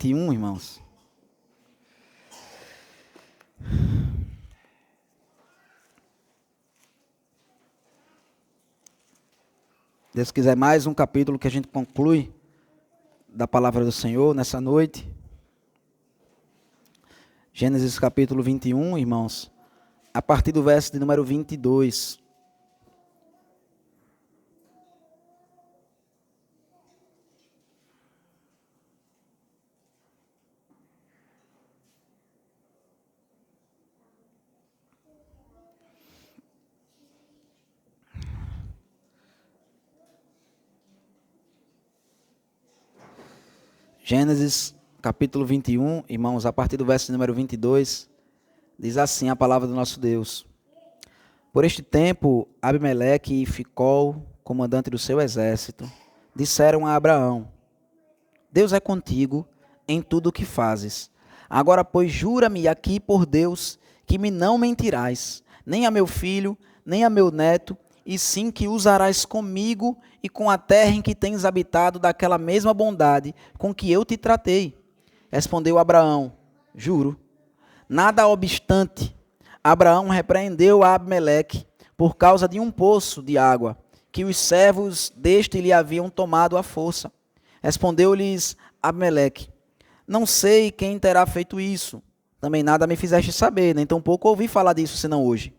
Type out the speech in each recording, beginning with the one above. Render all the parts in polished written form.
21, irmãos. Deus quiser, mais um capítulo que a gente conclui da palavra do Senhor nessa noite. Gênesis capítulo 21, irmãos, a partir do verso de número 22. Gênesis capítulo 21, irmãos, a partir do verso número 22, diz assim a palavra do nosso Deus. Por este tempo, Abimeleque e Ficol, comandante do seu exército, disseram a Abraão: Deus é contigo em tudo o que fazes. Agora, pois, jura-me aqui por Deus que me não mentirás, nem a meu filho, nem a meu neto, e sim que usarás comigo e com a terra em que tens habitado daquela mesma bondade com que eu te tratei. Respondeu Abraão: Juro. Nada obstante, Abraão repreendeu a Abimeleque por causa de um poço de água, que os servos deste lhe haviam tomado à força. Respondeu-lhes Abimeleque: Não sei quem terá feito isso. Também nada me fizeste saber, nem tampouco ouvi falar disso, senão hoje.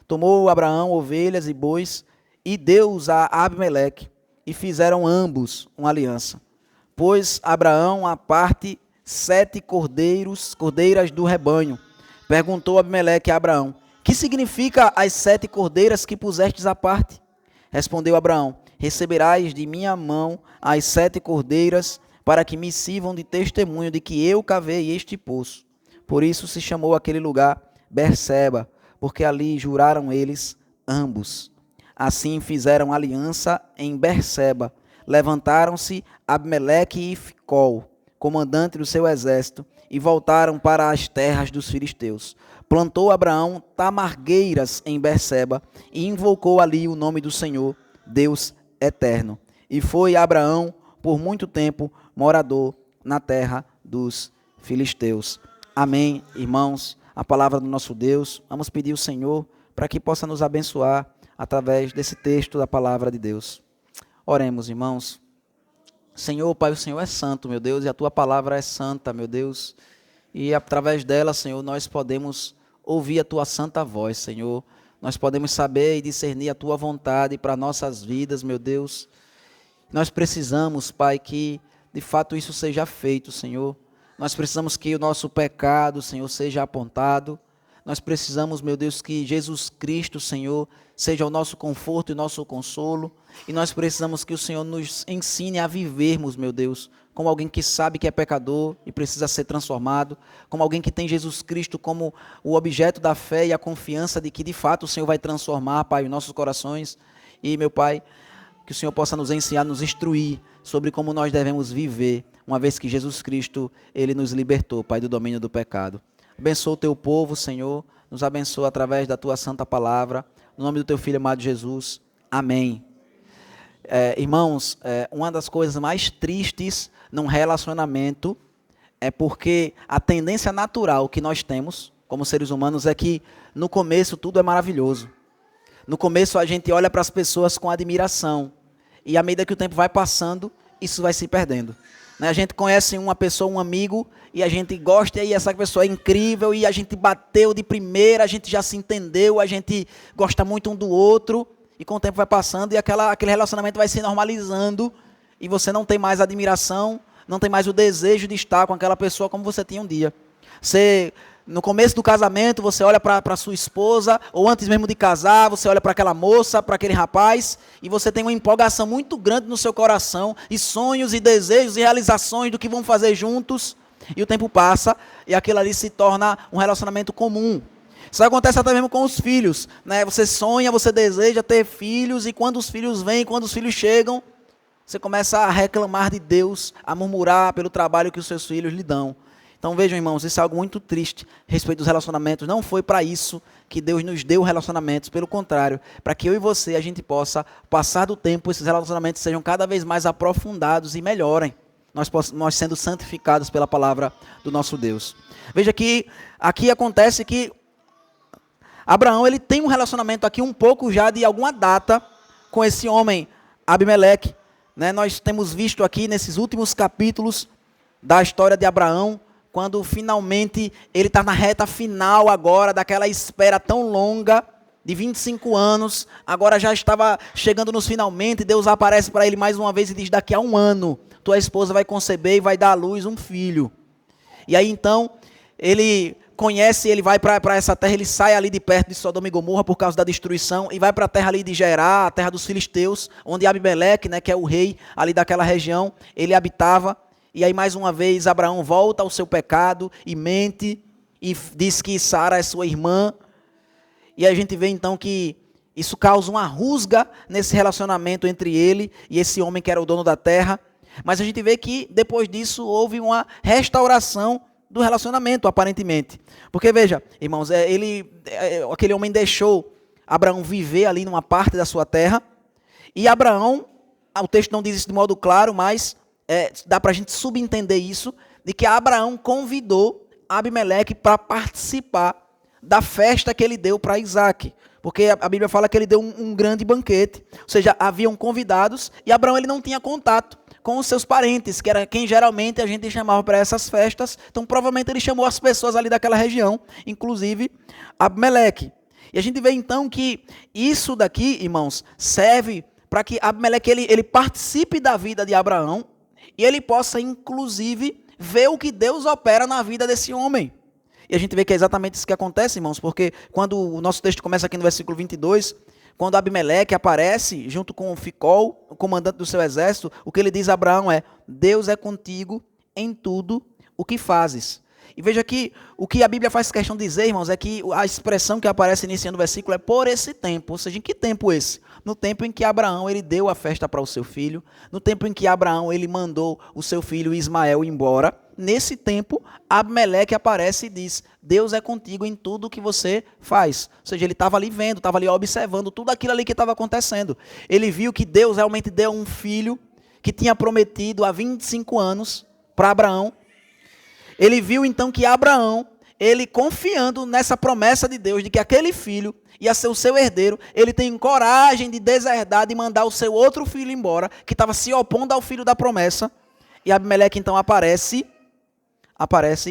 Tomou Abraão ovelhas e bois e deu-os a Abimeleque, e fizeram ambos uma aliança. Pôs Abraão à parte 7 cordeiras do rebanho. Perguntou Abimeleque a Abraão: Que significa as 7 cordeiras que pusestes à parte? Respondeu Abraão: Receberás de minha mão as 7 cordeiras, para que me sirvam de testemunho de que eu cavei este poço. Por isso se chamou aquele lugar Berseba, porque ali juraram eles ambos. Assim fizeram aliança em Berseba. Levantaram-se Abimeleque e Ficol, comandante do seu exército, e voltaram para as terras dos filisteus. Plantou Abraão tamargueiras em Berseba e invocou ali o nome do Senhor, Deus eterno. E foi Abraão, por muito tempo, morador na terra dos filisteus. Amém, irmãos. A palavra do nosso Deus. Vamos pedir ao Senhor para que possa nos abençoar através desse texto da palavra de Deus. Oremos, irmãos. Senhor, Pai, o Senhor é santo, meu Deus, e a Tua palavra é santa, meu Deus. E através dela, Senhor, nós podemos ouvir a Tua santa voz, Senhor. Nós podemos saber e discernir a Tua vontade para nossas vidas, meu Deus. Nós precisamos, Pai, que de fato isso seja feito, Senhor. Nós precisamos que o nosso pecado, Senhor, seja apontado. Nós precisamos, meu Deus, que Jesus Cristo, Senhor, seja o nosso conforto e nosso consolo. E nós precisamos que o Senhor nos ensine a vivermos, meu Deus, como alguém que sabe que é pecador e precisa ser transformado, como alguém que tem Jesus Cristo como o objeto da fé e a confiança de que, de fato, o Senhor vai transformar, Pai, os nossos corações. E, meu Pai, que o Senhor possa nos ensinar, nos instruir sobre como nós devemos viver, uma vez que Jesus Cristo, Ele nos libertou, Pai, do domínio do pecado. Abençoa o Teu povo, Senhor, nos abençoa através da Tua santa palavra, no nome do Teu Filho amado Jesus. Amém. Irmãos, uma das coisas mais tristes num relacionamento é porque a tendência natural que nós temos, como seres humanos, é que no começo tudo é maravilhoso. No começo a gente olha para as pessoas com admiração, e à medida que o tempo vai passando, isso vai se perdendo. A gente conhece uma pessoa, um amigo, e a gente gosta, e essa pessoa é incrível, e a gente bateu de primeira, a gente já se entendeu, a gente gosta muito um do outro, e com o tempo vai passando, e aquele relacionamento vai se normalizando, e você não tem mais admiração, não tem mais o desejo de estar com aquela pessoa como você tinha um dia. No começo do casamento, você olha para sua esposa, ou antes mesmo de casar, você olha para aquela moça, para aquele rapaz, e você tem uma empolgação muito grande no seu coração, e sonhos, e desejos, e realizações do que vão fazer juntos, e o tempo passa, e aquilo ali se torna um relacionamento comum. Isso acontece até mesmo com os filhos, né? Você sonha, você deseja ter filhos, e quando os filhos vêm, quando os filhos chegam, você começa a reclamar de Deus, a murmurar pelo trabalho que os seus filhos lhe dão. Então vejam, irmãos, isso é algo muito triste a respeito dos relacionamentos. Não foi para isso que Deus nos deu relacionamentos, pelo contrário, para que eu e você, a gente possa passar do tempo, esses relacionamentos sejam cada vez mais aprofundados e melhorem. nós sendo santificados pela palavra do nosso Deus. Veja que aqui acontece que Abraão, ele tem um relacionamento aqui um pouco já de alguma data com esse homem, Abimeleque. Né? Nós temos visto aqui nesses últimos capítulos da história de Abraão, quando finalmente ele está na reta final agora daquela espera tão longa, de 25 anos, agora já estava chegando nos finalmente, Deus aparece para ele mais uma vez e diz, daqui a 1 ano, tua esposa vai conceber e vai dar à luz um filho. E aí então, ele conhece, ele vai para essa terra, ele sai ali de perto de Sodoma e Gomorra por causa da destruição, e vai para a terra ali de Gerar, a terra dos filisteus, onde Abimeleque, né, que é o rei ali daquela região, ele habitava. E aí mais uma vez Abraão volta ao seu pecado e mente, e diz que Sara é sua irmã. E a gente vê então que isso causa uma rusga nesse relacionamento entre ele e esse homem que era o dono da terra. Mas a gente vê que depois disso houve uma restauração do relacionamento, aparentemente. Porque veja, irmãos, aquele homem deixou Abraão viver ali numa parte da sua terra. E Abraão, o texto não diz isso de modo claro, mas dá para a gente subentender isso, de que Abraão convidou Abimeleque para participar da festa que ele deu para Isaac. Porque a Bíblia fala que ele deu um grande banquete. Ou seja, haviam convidados e Abraão ele não tinha contato com os seus parentes, que era quem geralmente a gente chamava para essas festas. Então, provavelmente ele chamou as pessoas ali daquela região, inclusive Abimeleque. E a gente vê então que isso daqui, irmãos, serve para que Abimeleque ele participe da vida de Abraão e ele possa, inclusive, ver o que Deus opera na vida desse homem. E a gente vê que é exatamente isso que acontece, irmãos, porque quando o nosso texto começa aqui no versículo 22, quando Abimeleque aparece junto com Ficol, o comandante do seu exército, o que ele diz a Abraão é, Deus é contigo em tudo o que fazes. E veja que o que a Bíblia faz questão de dizer, irmãos, é que a expressão que aparece iniciando o versículo é por esse tempo. Ou seja, em que tempo esse? No tempo em que Abraão ele deu a festa para o seu filho, no tempo em que Abraão ele mandou o seu filho Ismael embora. Nesse tempo, Abimeleque aparece e diz, Deus é contigo em tudo o que você faz. Ou seja, ele estava ali vendo, estava ali observando tudo aquilo ali que estava acontecendo. Ele viu que Deus realmente deu um filho que tinha prometido há 25 anos para Abraão. Ele viu então que Abraão, ele confiando nessa promessa de Deus, de que aquele filho ia ser o seu herdeiro, ele tem coragem de deserdar, de mandar o seu outro filho embora, que estava se opondo ao filho da promessa. E Abimeleque então aparece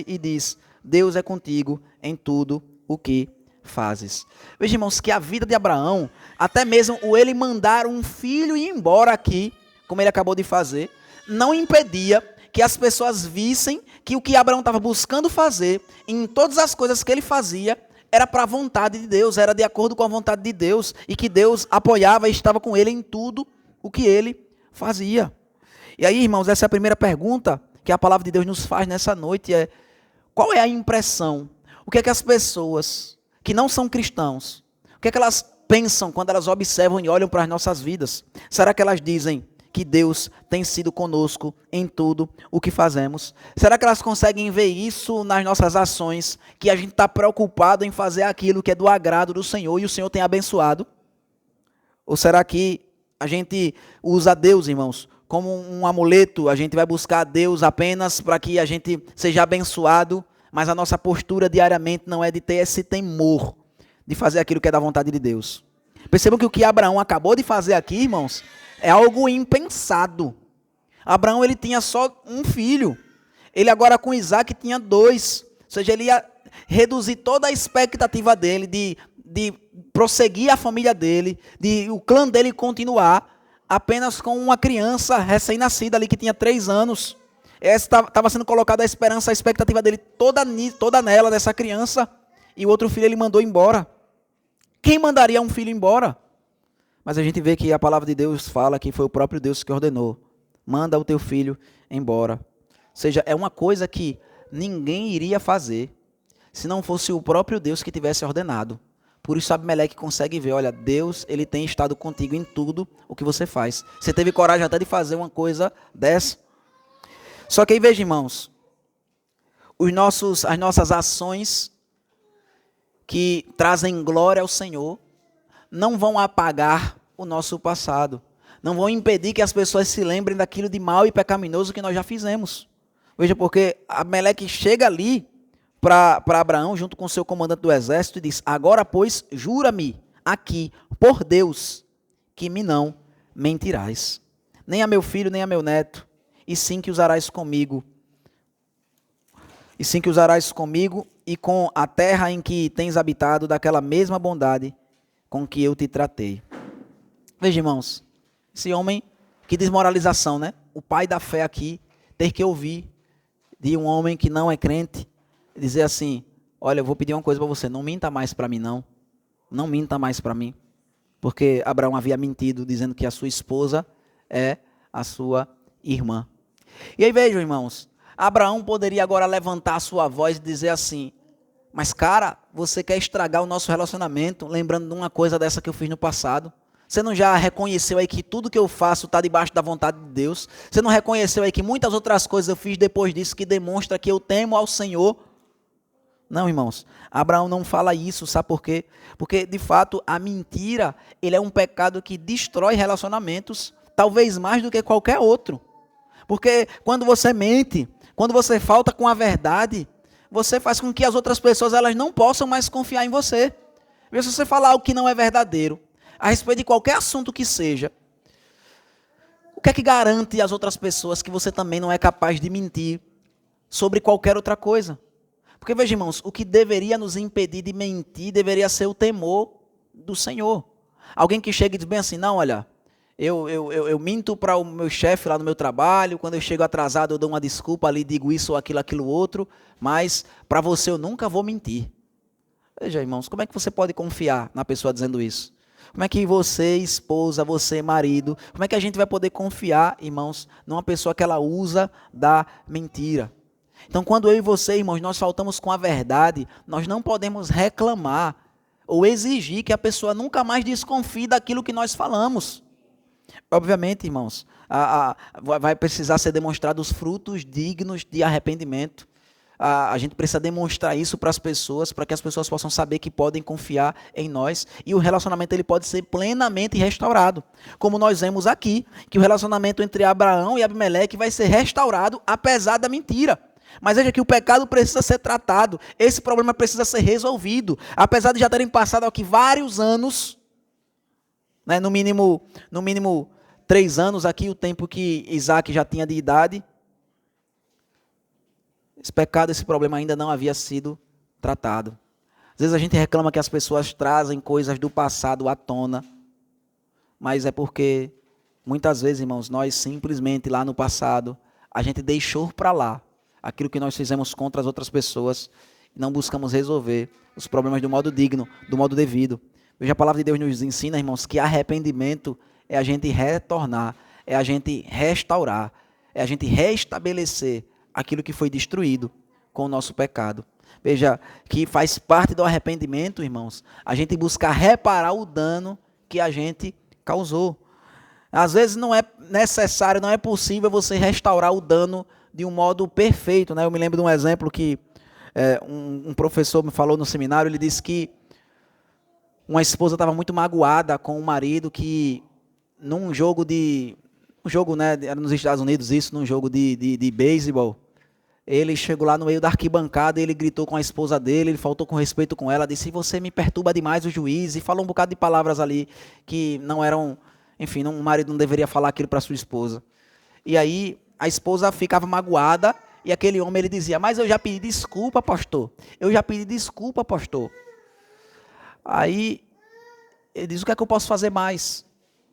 e diz, Deus é contigo em tudo o que fazes. Veja, irmãos, que a vida de Abraão, até mesmo o ele mandar um filho ir embora aqui, como ele acabou de fazer, não impedia que as pessoas vissem que o que Abraão estava buscando fazer, em todas as coisas que ele fazia, era para a vontade de Deus, era de acordo com a vontade de Deus, e que Deus apoiava e estava com ele em tudo o que ele fazia. E aí, irmãos, essa é a primeira pergunta que a palavra de Deus nos faz nessa noite, qual é a impressão? O que é que as pessoas que não são cristãos, o que é que elas pensam quando elas observam e olham para as nossas vidas? Será que elas dizem que Deus tem sido conosco em tudo o que fazemos? Será que elas conseguem ver isso nas nossas ações, que a gente está preocupado em fazer aquilo que é do agrado do Senhor e o Senhor tem abençoado? Ou será que a gente usa Deus, irmãos, como um amuleto? A gente vai buscar Deus apenas para que a gente seja abençoado, mas a nossa postura diariamente não é de ter esse temor de fazer aquilo que é da vontade de Deus. Percebam que o que Abraão acabou de fazer aqui, irmãos, é algo impensado. Abraão ele tinha só um filho. Ele agora com Isaac tinha 2. Ou seja, ele ia reduzir toda a expectativa dele de prosseguir a família dele, de o clã dele continuar, apenas com uma criança recém-nascida ali que tinha 3 anos. Essa estava sendo colocada a esperança, a expectativa dele toda nela, dessa criança. E o outro filho ele mandou embora. Quem mandaria um filho embora? Mas a gente vê que a palavra de Deus fala que foi o próprio Deus que ordenou. Manda o teu filho embora. Ou seja, é uma coisa que ninguém iria fazer se não fosse o próprio Deus que tivesse ordenado. Por isso Abimeleque consegue ver, olha, Deus ele tem estado contigo em tudo o que você faz. Você teve coragem até de fazer uma coisa dessa. Só que aí veja, irmãos, as nossas ações que trazem glória ao Senhor não vão apagar o nosso passado, não vão impedir que as pessoas se lembrem daquilo de mal e pecaminoso que nós já fizemos. Veja, porque Abimeleque chega ali para Abraão, junto com o seu comandante do exército, e diz: agora, pois, jura-me aqui, por Deus, que me não mentirás, nem a meu filho, nem a meu neto, e sim que usarás comigo, e com a terra em que tens habitado, daquela mesma bondade com que eu te tratei. Veja, irmãos, esse homem, que desmoralização, né? O pai da fé aqui, ter que ouvir de um homem que não é crente, dizer assim: olha, eu vou pedir uma coisa para você, não minta mais para mim não. Não minta mais para mim. Porque Abraão havia mentido, dizendo que a sua esposa é a sua irmã. E aí vejam, irmãos, Abraão poderia agora levantar a sua voz e dizer assim: mas cara, você quer estragar o nosso relacionamento, lembrando de uma coisa dessa que eu fiz no passado? Você não já reconheceu aí que tudo que eu faço está debaixo da vontade de Deus? Você não reconheceu aí que muitas outras coisas eu fiz depois disso que demonstra que eu temo ao Senhor? Não, irmãos, Abraão não fala isso, sabe por quê? Porque, de fato, a mentira, ele é um pecado que destrói relacionamentos, talvez mais do que qualquer outro. Porque quando você mente, quando você falta com a verdade, você faz com que as outras pessoas elas não possam mais confiar em você. Se você falar algo que não é verdadeiro, a respeito de qualquer assunto que seja, o que é que garante às outras pessoas que você também não é capaz de mentir sobre qualquer outra coisa? Porque, veja, irmãos, o que deveria nos impedir de mentir deveria ser o temor do Senhor. Alguém que chega e diz bem assim: não, olha, eu minto para o meu chefe lá no meu trabalho, quando eu chego atrasado eu dou uma desculpa ali, digo isso ou aquilo outro, mas para você eu nunca vou mentir. Veja, irmãos, como é que você pode confiar na pessoa dizendo isso? Como é que você, esposa, você, marido, como é que a gente vai poder confiar, irmãos, numa pessoa que ela usa da mentira? Então, quando eu e você, irmãos, nós faltamos com a verdade, nós não podemos reclamar ou exigir que a pessoa nunca mais desconfie daquilo que nós falamos. Obviamente, irmãos, vai precisar ser demonstrado os frutos dignos de arrependimento. A gente precisa demonstrar isso para as pessoas, para que as pessoas possam saber que podem confiar em nós, e o relacionamento ele pode ser plenamente restaurado, como nós vemos aqui, que o relacionamento entre Abraão e Abimeleque vai ser restaurado apesar da mentira. Mas veja que o pecado precisa ser tratado, esse problema precisa ser resolvido, apesar de já terem passado aqui vários anos, né, no mínimo 3 anos aqui, o tempo que Isaac já tinha de idade. Esse pecado, esse problema ainda não havia sido tratado. Às vezes a gente reclama que as pessoas trazem coisas do passado à tona, mas é porque, muitas vezes, irmãos, nós simplesmente lá no passado, a gente deixou para lá aquilo que nós fizemos contra as outras pessoas e não buscamos resolver os problemas do modo digno, do modo devido. Veja, a palavra de Deus nos ensina, irmãos, que arrependimento é a gente retornar, é a gente restaurar, é a gente restabelecer aquilo que foi destruído com o nosso pecado. Veja que faz parte do arrependimento, irmãos, a gente buscar reparar o dano que a gente causou. Às vezes não é necessário, não é possível você restaurar o dano de um modo perfeito, né? Eu me lembro de um exemplo que um professor me falou no seminário. Ele disse que uma esposa estava muito magoada com o marido que num jogo, né, era nos Estados Unidos isso, num jogo de beisebol, ele chegou lá no meio da arquibancada e ele gritou com a esposa dele, ele faltou com respeito com ela, disse: você me perturba demais, o juiz, e falou um bocado de palavras ali que não eram, enfim, o marido não deveria falar aquilo para sua esposa. E aí a esposa ficava magoada e aquele homem ele dizia: mas eu já pedi desculpa, pastor, eu já pedi desculpa, pastor. Aí ele diz: o que é que eu posso fazer mais?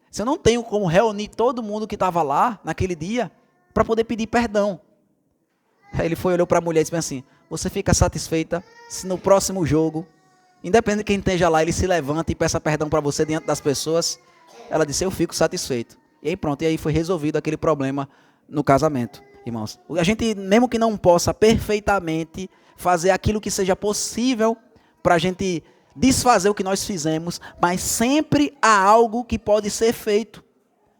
Se eu não tenho como reunir todo mundo que estava lá naquele dia para poder pedir perdão. Aí ele foi, olhou para a mulher e disse assim: você fica satisfeita se no próximo jogo, independente de quem esteja lá, ele se levanta e peça perdão para você diante das pessoas? Ela disse: eu fico satisfeito. E aí pronto, e aí foi resolvido aquele problema no casamento, irmãos. A gente, mesmo que não possa perfeitamente fazer aquilo que seja possível para a gente desfazer o que nós fizemos, mas sempre há algo que pode ser feito.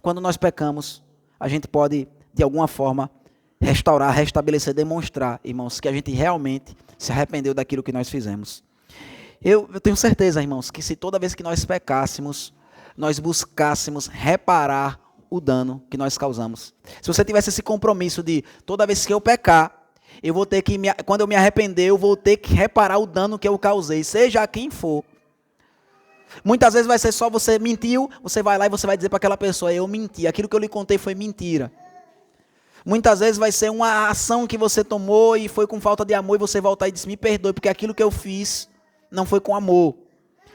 Quando nós pecamos, a gente pode, de alguma forma, restaurar, restabelecer, demonstrar, irmãos, que a gente realmente se arrependeu daquilo que nós fizemos. Eu tenho certeza, irmãos, que se toda vez que nós pecássemos, nós buscássemos reparar o dano que nós causamos. Se você tivesse esse compromisso de toda vez que eu pecar, eu vou ter que, quando eu me arrepender, eu vou ter que reparar o dano que eu causei, seja a quem for. Muitas vezes vai ser só você mentiu, você vai lá e você vai dizer para aquela pessoa, eu menti, aquilo que eu lhe contei foi mentira. Muitas vezes vai ser uma ação que você tomou e foi com falta de amor e você voltar e dizer, me perdoe, porque aquilo que eu fiz não foi com amor.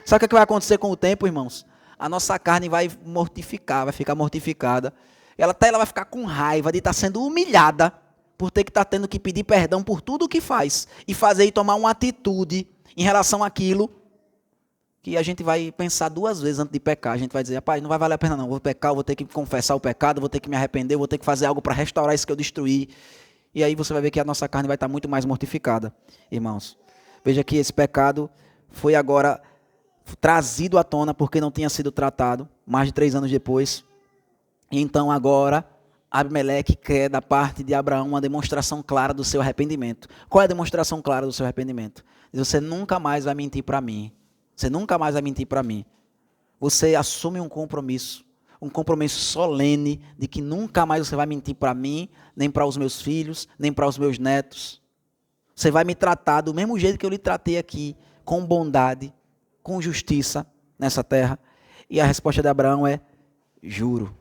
Sabe o que vai acontecer com o tempo, irmãos? A nossa carne vai mortificar, vai ficar mortificada. Ela vai ficar com raiva de estar sendo humilhada por ter que estar tendo que pedir perdão por tudo o que faz e fazer e tomar uma atitude em relação àquilo que a gente vai pensar duas vezes antes de pecar. A gente vai dizer, rapaz, não vai valer a pena não, vou pecar, vou ter que confessar o pecado, vou ter que me arrepender, vou ter que fazer algo para restaurar isso que eu destruí. E aí você vai ver que a nossa carne vai estar muito mais mortificada, irmãos. Veja que esse pecado foi agora trazido à tona porque não tinha sido tratado, mais de 3 anos depois. E então agora, Abimeleque quer da parte de Abraão uma demonstração clara do seu arrependimento. Qual é a demonstração clara do seu arrependimento? Diz, você nunca mais vai mentir para mim. Você nunca mais vai mentir para mim. Você assume um compromisso solene de que nunca mais você vai mentir para mim, nem para os meus filhos, nem para os meus netos. Você vai me tratar do mesmo jeito que eu lhe tratei aqui, com bondade, com justiça nessa terra. E a resposta de Abraão é, juro.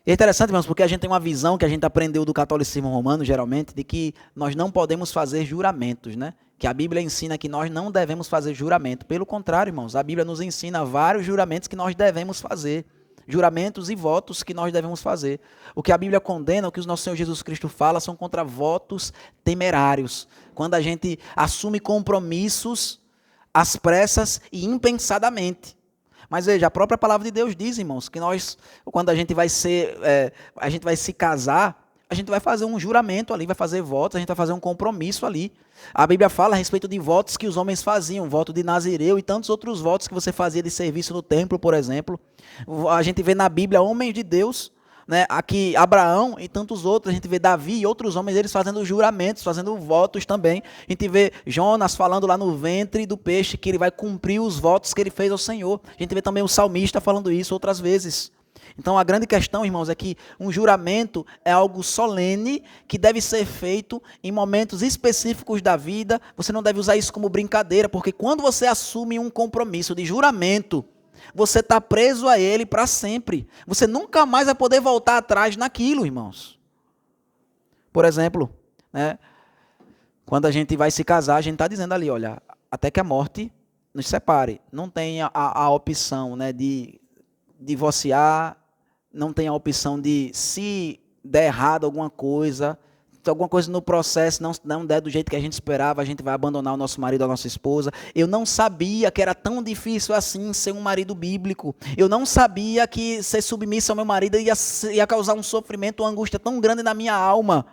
E é interessante, irmãos, porque a gente tem uma visão que a gente aprendeu do catolicismo romano, geralmente, de que nós não podemos fazer juramentos, né? Que a Bíblia ensina que nós não devemos fazer juramento. Pelo contrário, irmãos, a Bíblia nos ensina vários juramentos que nós devemos fazer. Juramentos e votos que nós devemos fazer. O que a Bíblia condena, o que o nosso Senhor Jesus Cristo fala, são contra votos temerários. Quando a gente assume compromissos às pressas e impensadamente. Mas veja, a própria palavra de Deus diz, irmãos, que nós, quando a gente vai se casar, a gente vai fazer um juramento ali, vai fazer votos, a gente vai fazer um compromisso ali. A Bíblia fala a respeito de votos que os homens faziam, voto de Nazireu e tantos outros votos que você fazia de serviço no templo, por exemplo. A gente vê na Bíblia homens de Deus, né, aqui Abraão e tantos outros, a gente vê Davi e outros homens, eles fazendo juramentos, fazendo votos também. A gente vê Jonas falando lá no ventre do peixe que ele vai cumprir os votos que ele fez ao Senhor. A gente vê também o salmista falando isso outras vezes. Então a grande questão, irmãos, é que um juramento é algo solene que deve ser feito em momentos específicos da vida. Você não deve usar isso como brincadeira, porque quando você assume um compromisso de juramento, você está preso a ele para sempre. Você nunca mais vai poder voltar atrás naquilo, irmãos. Por exemplo, né, quando a gente vai se casar, a gente está dizendo ali, olha, até que a morte nos separe. Não tem a opção, né, de divorciar, não tem a opção de, se der errado alguma coisa no processo não der do jeito que a gente esperava, a gente vai abandonar o nosso marido, a nossa esposa. Eu não sabia que era tão difícil assim ser um marido bíblico. Eu não sabia que ser submisso ao meu marido ia causar um sofrimento, uma angústia tão grande na minha alma.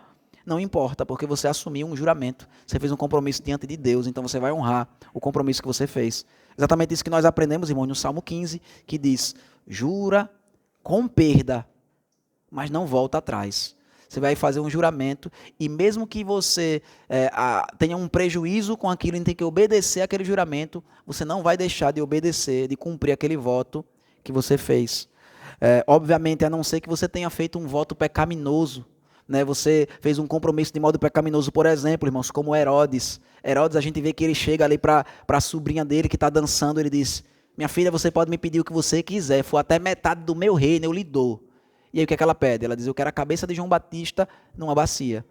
Não importa, porque você assumiu um juramento. Você fez um compromisso diante de Deus, então você vai honrar o compromisso que você fez. Exatamente isso que nós aprendemos, irmãos, no Salmo 15, que diz, jura com perda, mas não volta atrás. Você vai fazer um juramento e mesmo que você tenha um prejuízo com aquilo e tem que obedecer aquele juramento, você não vai deixar de obedecer, de cumprir aquele voto que você fez. Obviamente, a não ser que você tenha feito um voto pecaminoso, né? Você fez um compromisso de modo pecaminoso, por exemplo, irmãos, como Herodes. Herodes, a gente vê que ele chega ali para a sobrinha dele que está dançando, ele diz, minha filha, você pode me pedir o que você quiser, for até metade do meu reino, eu lhe dou. E aí o que é que ela pede? Ela diz, eu quero a cabeça de João Batista numa bacia.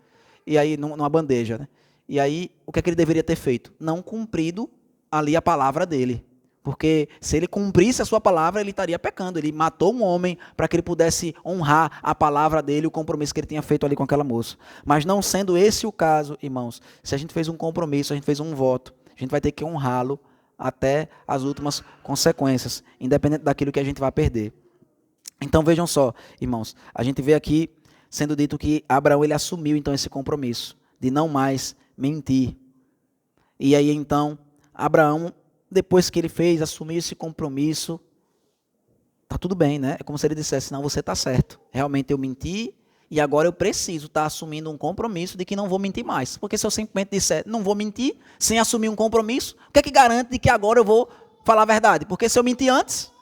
E aí, numa bandeja, né? E aí, o que é que ele deveria ter feito? Não cumprido ali a palavra dele. Porque se ele cumprisse a sua palavra, ele estaria pecando. Ele matou um homem para que ele pudesse honrar a palavra dele, o compromisso que ele tinha feito ali com aquela moça. Mas não sendo esse o caso, irmãos, se a gente fez um compromisso, a gente fez um voto, a gente vai ter que honrá-lo até as últimas consequências, independente daquilo que a gente vai perder. Então vejam só, irmãos, a gente vê aqui sendo dito que Abraão ele assumiu então esse compromisso de não mais mentir. E aí então, Abraão, depois que ele assumiu esse compromisso, tá tudo bem, né? É como se ele dissesse, não, você tá certo, realmente eu menti e agora eu preciso estar assumindo um compromisso de que não vou mentir mais. Porque se eu simplesmente disser, não vou mentir, sem assumir um compromisso, o que é que garante de que agora eu vou falar a verdade? Porque se eu mentir antes,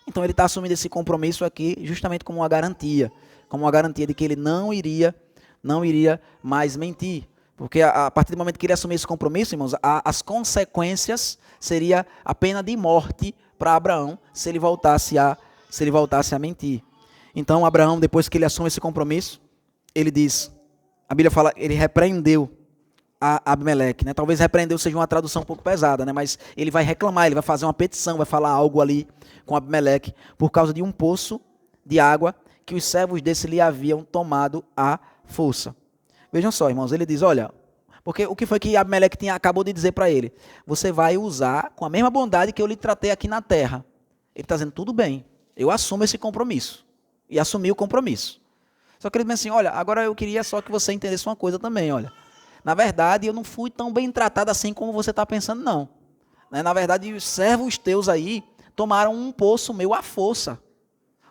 Então ele está assumindo esse compromisso aqui justamente como uma garantia de que ele não iria mais mentir. Porque a partir do momento que ele assumir esse compromisso, irmãos, as consequências seria a pena de morte para Abraão se ele voltasse a mentir. Então Abraão, depois que ele assume esse compromisso, ele diz, a Bíblia fala, ele repreendeu a Abimeleque, né? Talvez repreendeu seja uma tradução um pouco pesada, né? Mas ele vai reclamar, ele vai fazer uma petição, vai falar algo ali com Abimeleque por causa de um poço de água que os servos desse lhe haviam tomado à força. Vejam só, irmãos, ele diz, olha, porque o que foi que Abimeleque acabou de dizer para ele? Você vai usar com a mesma bondade que eu lhe tratei aqui na terra. Ele está dizendo, tudo bem, eu assumo esse compromisso. E assumi o compromisso. Só que ele diz assim, olha, agora eu queria só que você entendesse uma coisa também, olha. Na verdade, eu não fui tão bem tratado assim como você está pensando, não. Na verdade, os servos teus aí tomaram um poço meu à força.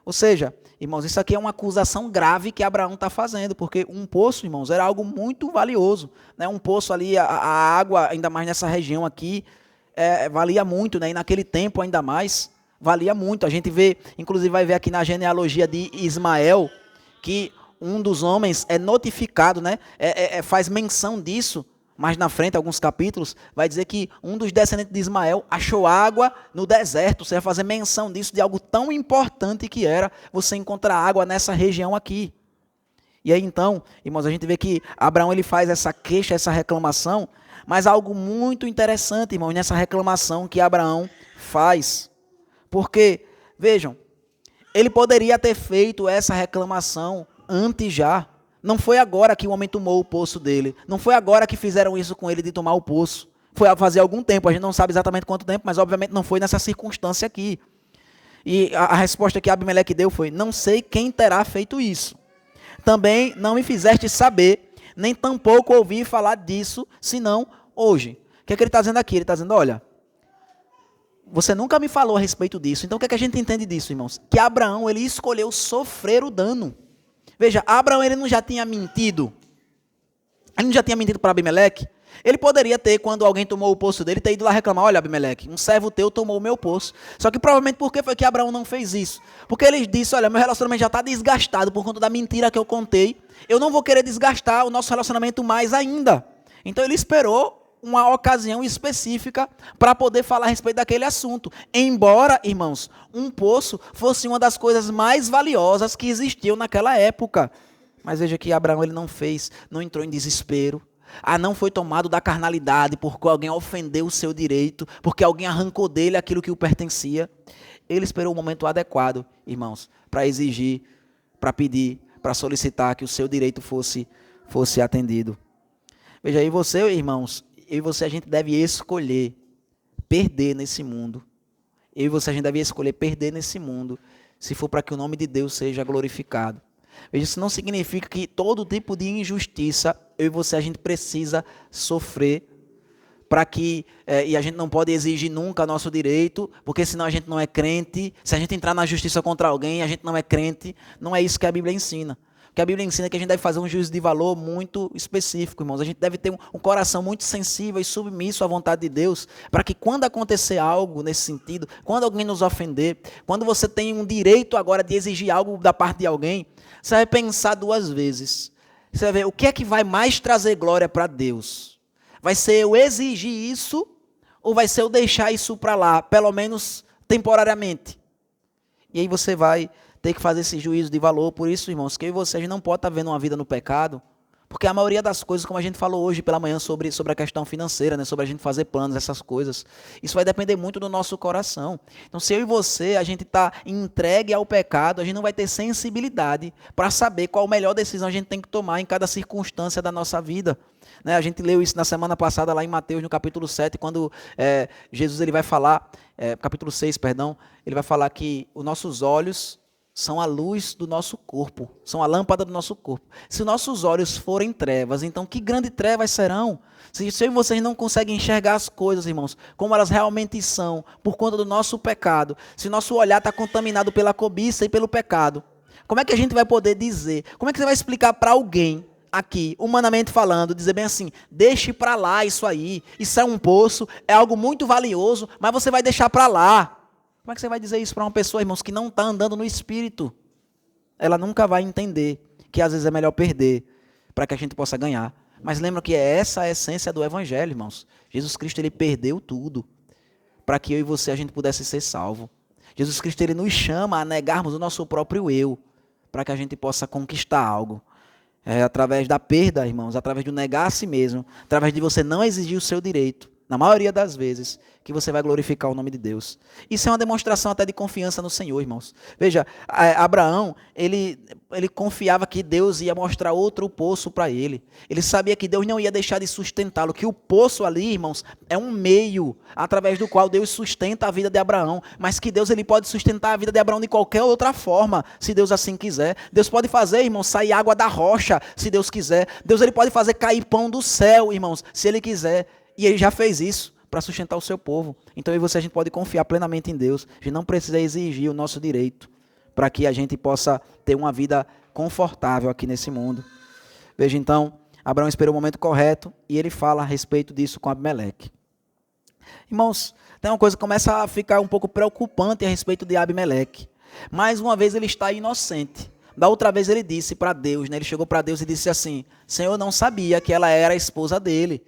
Ou seja, irmãos, isso aqui é uma acusação grave que Abraão está fazendo, porque um poço, irmãos, era algo muito valioso. Né? Um poço ali, a água, ainda mais nessa região aqui, valia muito, né? E naquele tempo ainda mais, valia muito. A gente vê, inclusive vai ver aqui na genealogia de Ismael, que um dos homens é notificado, né? Faz menção disso, mais na frente, alguns capítulos, vai dizer que um dos descendentes de Ismael achou água no deserto. Você vai fazer menção disso, de algo tão importante que era você encontrar água nessa região aqui. E aí então, irmãos, a gente vê que Abraão ele faz essa queixa, essa reclamação, mas algo muito interessante, irmãos, nessa reclamação que Abraão faz. Porque, vejam, ele poderia ter feito essa reclamação antes já. Não foi agora que o homem tomou o poço dele. Não foi agora que fizeram isso com ele de tomar o poço. Foi a fazer algum tempo. A gente não sabe exatamente quanto tempo, mas obviamente não foi nessa circunstância aqui. E a resposta que Abimeleque deu foi, não sei quem terá feito isso. Também não me fizeste saber, nem tampouco ouvi falar disso, senão hoje. O que é que ele está dizendo aqui? Ele está dizendo, olha, você nunca me falou a respeito disso. Então o que é que a gente entende disso, irmãos? Que Abraão, ele escolheu sofrer o dano. Veja, Abraão, ele não já tinha mentido. Ele não já tinha mentido para Abimeleque. Ele poderia ter, quando alguém tomou o poço dele, ter ido lá reclamar, olha Abimeleque, um servo teu tomou o meu poço. Só que provavelmente por que foi que Abraão não fez isso? Porque ele disse, olha, meu relacionamento já está desgastado por conta da mentira que eu contei. Eu não vou querer desgastar o nosso relacionamento mais ainda. Então ele esperou uma ocasião específica para poder falar a respeito daquele assunto. Embora, irmãos, um poço fosse uma das coisas mais valiosas que existiam naquela época. Mas veja que Abraão ele não fez, não entrou em desespero. Não foi tomado da carnalidade porque alguém ofendeu o seu direito, porque alguém arrancou dele aquilo que o pertencia. Ele esperou o momento adequado, irmãos, para exigir, para pedir, para solicitar que o seu direito fosse atendido. Veja aí você, irmãos, eu e você, a gente deve escolher perder nesse mundo. Eu e você, a gente deve escolher perder nesse mundo, se for para que o nome de Deus seja glorificado. Veja, isso não significa que todo tipo de injustiça, eu e você, a gente precisa sofrer, para que, e a gente não pode exigir nunca nosso direito, porque senão a gente não é crente. Se a gente entrar na justiça contra alguém, a gente não é crente. Não é isso que a Bíblia ensina. Que a Bíblia ensina que a gente deve fazer um juízo de valor muito específico, irmãos. A gente deve ter um coração muito sensível e submisso à vontade de Deus, para que quando acontecer algo nesse sentido, quando alguém nos ofender, quando você tem um direito agora de exigir algo da parte de alguém, você vai pensar duas vezes. Você vai ver o que é que vai mais trazer glória para Deus. Vai ser eu exigir isso ou vai ser eu deixar isso para lá, pelo menos temporariamente? E aí você vai ter que fazer esse juízo de valor. Por isso, irmãos, que eu e você, a gente não pode estar vendo uma vida no pecado, porque a maioria das coisas, como a gente falou hoje pela manhã sobre a questão financeira, né, sobre a gente fazer planos, essas coisas, isso vai depender muito do nosso coração. Então, se eu e você, a gente está entregue ao pecado, a gente não vai ter sensibilidade para saber qual a melhor decisão a gente tem que tomar em cada circunstância da nossa vida. Né, a gente leu isso na semana passada lá em Mateus, no capítulo 7, quando Jesus ele vai falar, capítulo 6, perdão, ele vai falar que os nossos olhos são a luz do nosso corpo, são a lâmpada do nosso corpo. Se os nossos olhos forem trevas, então que grandes trevas serão? Se eu e vocês não conseguem enxergar as coisas, irmãos, como elas realmente são, por conta do nosso pecado, se o nosso olhar está contaminado pela cobiça e pelo pecado, como é que a gente vai poder dizer, como é que você vai explicar para alguém aqui, humanamente falando, dizer bem assim, deixe para lá isso aí, isso é um poço, é algo muito valioso, mas você vai deixar para lá. Como é que você vai dizer isso para uma pessoa, irmãos, que não está andando no Espírito? Ela nunca vai entender que às vezes é melhor perder para que a gente possa ganhar. Mas lembra que é essa a essência do Evangelho, irmãos. Jesus Cristo, ele perdeu tudo para que eu e você a gente pudesse ser salvo. Jesus Cristo, ele nos chama a negarmos o nosso próprio eu para que a gente possa conquistar algo. Através da perda, irmãos, através de negar a si mesmo, através de você não exigir o seu direito, na maioria das vezes, que você vai glorificar o nome de Deus. Isso é uma demonstração até de confiança no Senhor, irmãos. Veja, Abraão, ele confiava que Deus ia mostrar outro poço para ele. Ele sabia que Deus não ia deixar de sustentá-lo, que o poço ali, irmãos, é um meio através do qual Deus sustenta a vida de Abraão, mas que Deus ele pode sustentar a vida de Abraão de qualquer outra forma, se Deus assim quiser. Deus pode fazer, irmãos, sair água da rocha, se Deus quiser. Deus ele pode fazer cair pão do céu, irmãos, se ele quiser. E ele já fez isso para sustentar o seu povo. Então eu e você, a gente pode confiar plenamente em Deus. A gente não precisa exigir o nosso direito para que a gente possa ter uma vida confortável aqui nesse mundo. Veja então, Abraão esperou o momento correto e ele fala a respeito disso com Abimeleque. Irmãos, tem uma coisa que começa a ficar um pouco preocupante a respeito de Abimeleque. Mais uma vez ele está inocente. Da outra vez ele disse para Deus, né? Ele chegou para Deus e disse assim: Senhor, eu não sabia que ela era a esposa dele.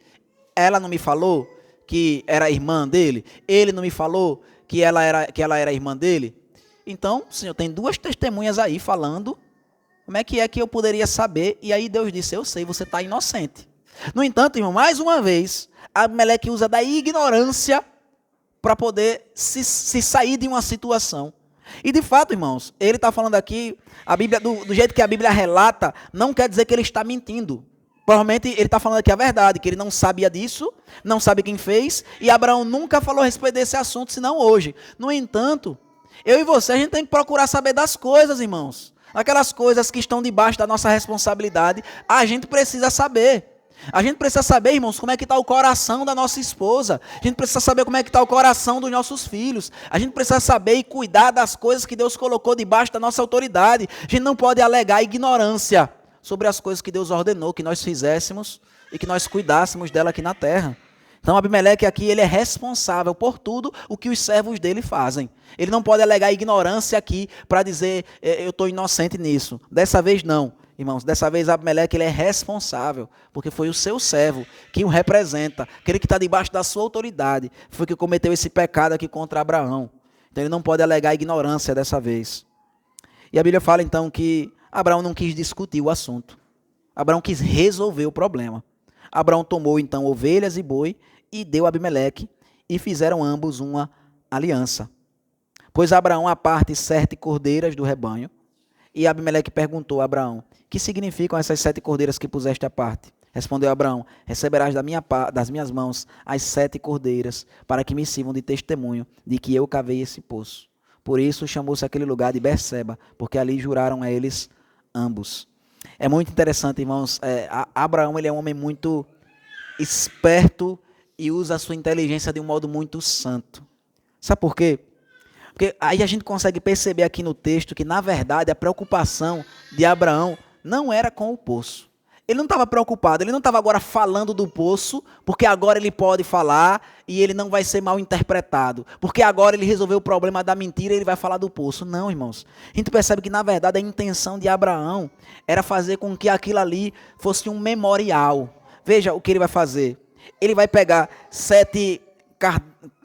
Ela não me falou que era irmã dele? Ele não me falou que ela era irmã dele? Então, Senhor, tem duas testemunhas aí falando. Como é que eu poderia saber? E aí Deus disse: eu sei, você está inocente. No entanto, irmão, mais uma vez, Abimeleque usa da ignorância para poder se sair de uma situação. E de fato, irmãos, ele está falando aqui, a Bíblia, do jeito que a Bíblia relata, não quer dizer que ele está mentindo. Provavelmente ele está falando aqui a verdade, que ele não sabia disso, não sabe quem fez, e Abraão nunca falou a respeito desse assunto, senão hoje. No entanto, eu e você, a gente tem que procurar saber das coisas, irmãos. Aquelas coisas que estão debaixo da nossa responsabilidade, a gente precisa saber. A gente precisa saber, irmãos, como é que está o coração da nossa esposa. A gente precisa saber como é que está o coração dos nossos filhos. A gente precisa saber e cuidar das coisas que Deus colocou debaixo da nossa autoridade. A gente não pode alegar ignorância sobre as coisas que Deus ordenou que nós fizéssemos e que nós cuidássemos dela aqui na terra. Então Abimeleque aqui, ele é responsável por tudo o que os servos dele fazem. Ele não pode alegar ignorância aqui para dizer, eu estou inocente nisso. Dessa vez não, irmãos. Dessa vez Abimeleque, ele é responsável, porque foi o seu servo que o representa, aquele que está debaixo da sua autoridade, foi que cometeu esse pecado aqui contra Abraão. Então ele não pode alegar ignorância dessa vez. E a Bíblia fala então que Abraão não quis discutir o assunto. Abraão quis resolver o problema. Abraão tomou então ovelhas e boi e deu a Abimeleque e fizeram ambos uma aliança. Pôs Abraão à parte 7 cordeiras do rebanho e Abimeleque perguntou a Abraão: que significam essas 7 cordeiras que puseste à parte? Respondeu Abraão: receberás das minhas mãos as 7 cordeiras para que me sirvam de testemunho de que eu cavei esse poço. Por isso chamou-se aquele lugar de Berseba, porque ali juraram a eles ambos. É muito interessante, irmãos. Abraão, ele é um homem muito esperto e usa a sua inteligência de um modo muito santo. Sabe por quê? Porque aí a gente consegue perceber aqui no texto que, na verdade, a preocupação de Abraão não era com o poço. Ele não estava preocupado, ele não estava agora falando do poço, porque agora ele pode falar e ele não vai ser mal interpretado. Porque agora ele resolveu o problema da mentira e ele vai falar do poço. Não, irmãos. A gente percebe que, na verdade, a intenção de Abraão era fazer com que aquilo ali fosse um memorial. Veja o que ele vai fazer. Ele vai pegar 7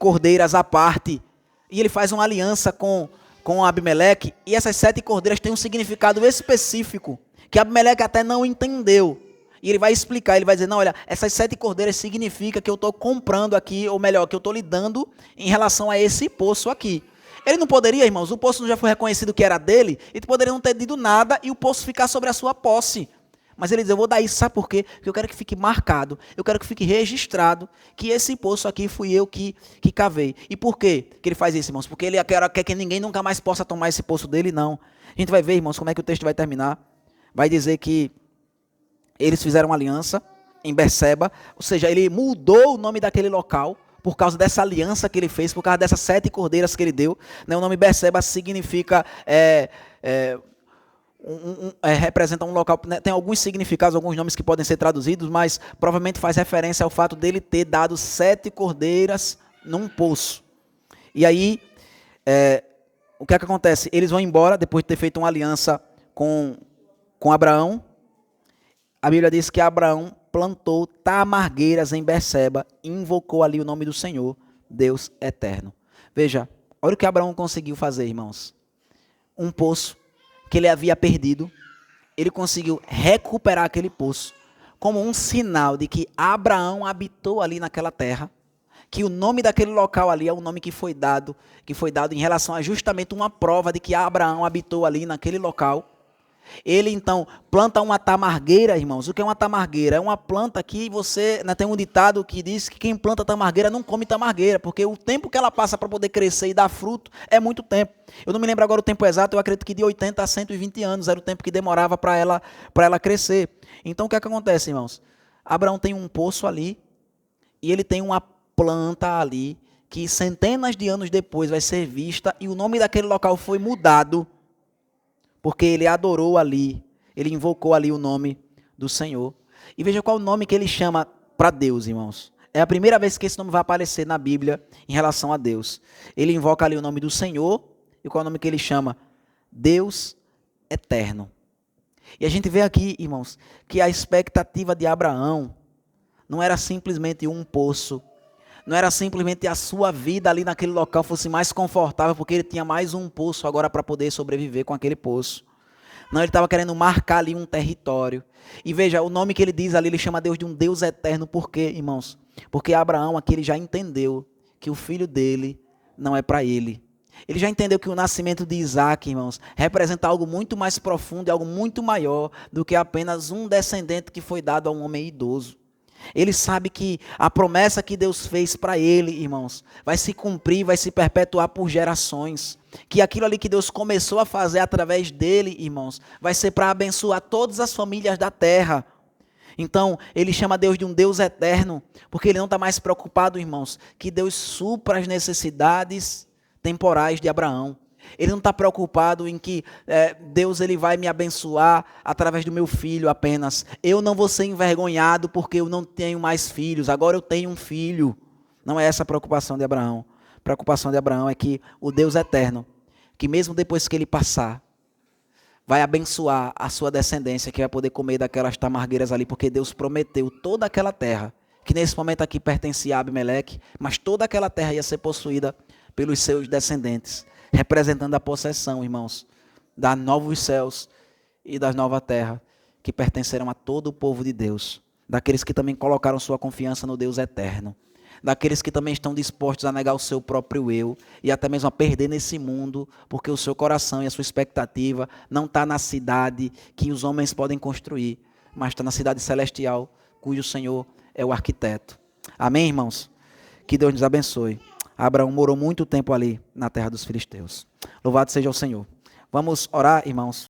cordeiras à parte e ele faz uma aliança com Abimeleque, e essas 7 cordeiras têm um significado específico que Abimeleque até não entendeu. E ele vai explicar, ele vai dizer: não, olha, essas 7 cordeiras significa que eu estou comprando aqui, ou melhor, que eu estou lhe dando em relação a esse poço aqui. Ele não poderia, irmãos, o poço não já foi reconhecido que era dele, ele poderia não ter dito nada e o poço ficar sobre a sua posse. Mas ele diz: eu vou dar isso, sabe por quê? Porque eu quero que fique marcado, eu quero que fique registrado que esse poço aqui fui eu que cavei. E por quê que ele faz isso, irmãos? Porque ele quer que ninguém nunca mais possa tomar esse poço dele? Não. A gente vai ver, irmãos, como é que o texto vai terminar. Vai dizer que eles fizeram uma aliança em Berseba, ou seja, ele mudou o nome daquele local por causa dessa aliança que ele fez, por causa dessas 7 cordeiras que ele deu. O nome Berseba significa, representa um local, né? Tem alguns significados, alguns nomes que podem ser traduzidos, mas provavelmente faz referência ao fato dele ter dado 7 cordeiras num poço. E aí, O que é que acontece? Eles vão embora depois de ter feito uma aliança com Abraão. A Bíblia diz que Abraão plantou tamargueiras em Berseba e invocou ali o nome do Senhor, Deus eterno. Veja, olha o que Abraão conseguiu fazer, irmãos. Um poço que ele havia perdido, ele conseguiu recuperar aquele poço como um sinal de que Abraão habitou ali naquela terra, que o nome daquele local ali é o nome que foi dado em relação a justamente uma prova de que Abraão habitou ali naquele local. Ele então planta uma tamargueira, irmãos. O que é uma tamargueira? É uma planta que tem um ditado que diz que quem planta tamargueira não come tamargueira, porque o tempo que ela passa para poder crescer e dar fruto é muito tempo. Eu não me lembro agora o tempo exato, eu acredito que de 80 a 120 anos era o tempo que demorava para ela crescer. Então o que é que acontece, irmãos? Abraão tem um poço ali e ele tem uma planta ali que centenas de anos depois vai ser vista e o nome daquele local foi mudado porque ele adorou ali, ele invocou ali o nome do Senhor. E veja qual o nome que ele chama para Deus, irmãos. É a primeira vez que esse nome vai aparecer na Bíblia em relação a Deus. Ele invoca ali o nome do Senhor, e qual é o nome que ele chama? Deus eterno. E a gente vê aqui, irmãos, que a expectativa de Abraão não era simplesmente um poço, não era simplesmente a sua vida ali naquele local fosse mais confortável, porque ele tinha mais um poço agora para poder sobreviver com aquele poço. Não, ele estava querendo marcar ali um território. E veja, o nome que ele diz ali, ele chama Deus de um Deus eterno. Por quê, irmãos? Porque Abraão aqui ele já entendeu que o filho dele não é para ele. Ele já entendeu que o nascimento de Isaac, irmãos, representa algo muito mais profundo e algo muito maior do que apenas um descendente que foi dado a um homem idoso. Ele sabe que a promessa que Deus fez para ele, irmãos, vai se cumprir, vai se perpetuar por gerações. Que aquilo ali que Deus começou a fazer através dele, irmãos, vai ser para abençoar todas as famílias da terra. Então, ele chama Deus de um Deus eterno, porque ele não está mais preocupado, irmãos, que Deus supra as necessidades temporais de Abraão. Ele não está preocupado em que Deus ele vai me abençoar através do meu filho apenas. Eu não vou ser envergonhado porque eu não tenho mais filhos. Agora eu tenho um filho. Não é essa a preocupação de Abraão. A preocupação de Abraão é que o Deus eterno, que mesmo depois que ele passar, vai abençoar a sua descendência, que vai poder comer daquelas tamargueiras ali, porque Deus prometeu toda aquela terra, que nesse momento aqui pertencia a Abimeleque, mas toda aquela terra ia ser possuída pelos seus descendentes, representando a possessão, irmãos, da novos céus e da nova terra, que pertencerão a todo o povo de Deus, daqueles que também colocaram sua confiança no Deus eterno, daqueles que também estão dispostos a negar o seu próprio eu e até mesmo a perder nesse mundo, porque o seu coração e a sua expectativa não está na cidade que os homens podem construir, mas está na cidade celestial, cujo Senhor é o arquiteto. Amém, irmãos? Que Deus nos abençoe. Abraão morou muito tempo ali na terra dos filisteus. Louvado seja o Senhor. Vamos orar, irmãos.